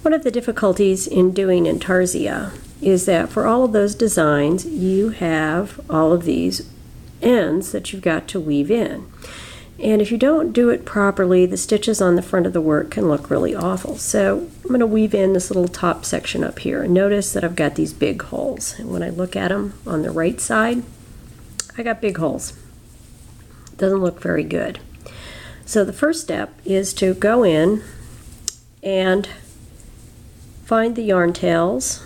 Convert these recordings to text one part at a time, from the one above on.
One of the difficulties in doing intarsia is that for all of those designs, you have all of these ends that you've got to weave in. And if you don't do it properly, the stitches on the front of the work can look really awful. So I'm going to weave in this little top section up here. And notice that I've got these big holes. And when I look at them on the right side, I got big holes. It doesn't look very good. So the first step is to go in and find the yarn tails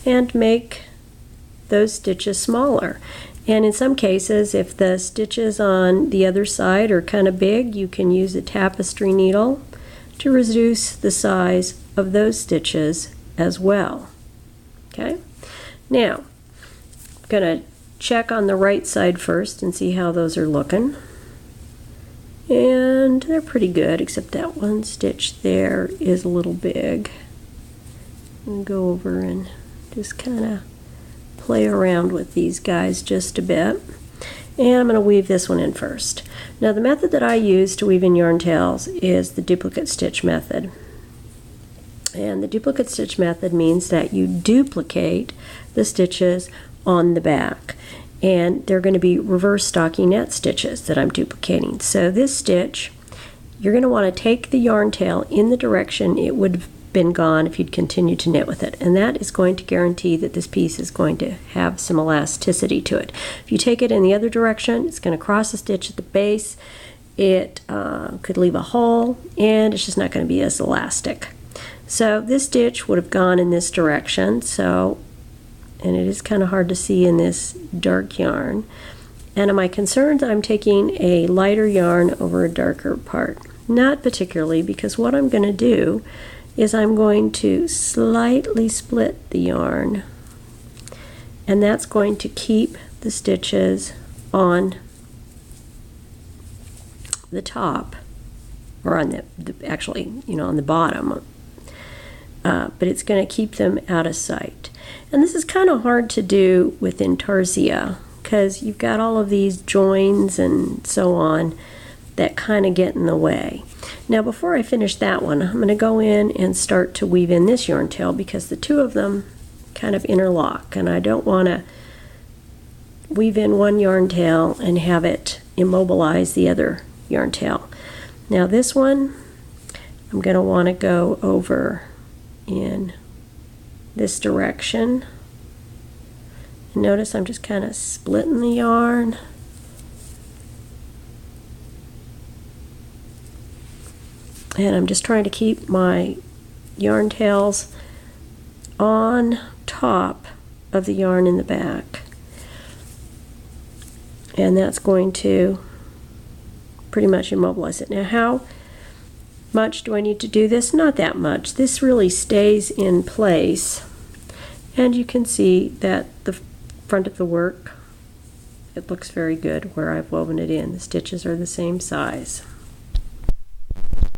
and make those stitches smaller. And in some cases, if the stitches on the other side are kind of big, you can use a tapestry needle to reduce the size of those stitches as well. Okay? Now, I'm going to check on the right side first and see how those are looking. And they're pretty good, except that one stitch there is a little big. And go over and just kind of play around with these guys just a bit. And I'm going to weave this one in first. Now the method that I use to weave in yarn tails is the duplicate stitch method. And the duplicate stitch method means that you duplicate the stitches on the back. And they're going to be reverse stockinette stitches that I'm duplicating. So this stitch, you're going to want to take the yarn tail in the direction it would have been gone if you'd continued to knit with it, and that is going to guarantee that this piece is going to have some elasticity to it. If you take it in the other direction, it's going to cross a stitch at the base, it could leave a hole, and it's just not going to be as elastic. So this stitch would have gone in this direction, so, and it is kind of hard to see in this dark yarn. And am I concerned that I'm taking a lighter yarn over a darker part? Not particularly, because what I'm going to do is I'm going to slightly split the yarn, and that's going to keep the stitches on the top, or on the actually, on the bottom, but it's going to keep them out of sight. And this is kind of hard to do with intarsia because you've got all of these joins and so on that kind of get in the way. Now before I finish that one, I'm going to go in and start to weave in this yarn tail because the two of them kind of interlock, and I don't want to weave in one yarn tail and have it immobilize the other yarn tail. Now this one, I'm going to want to go over in this direction. And notice I'm just kind of splitting the yarn. And I'm just trying to keep my yarn tails on top of the yarn in the back. And that's going to pretty much immobilize it. Now how much do I need to do this? Not that much. This really stays in place. And you can see that the front of the work, it looks very good where I've woven it in. The stitches are the same size.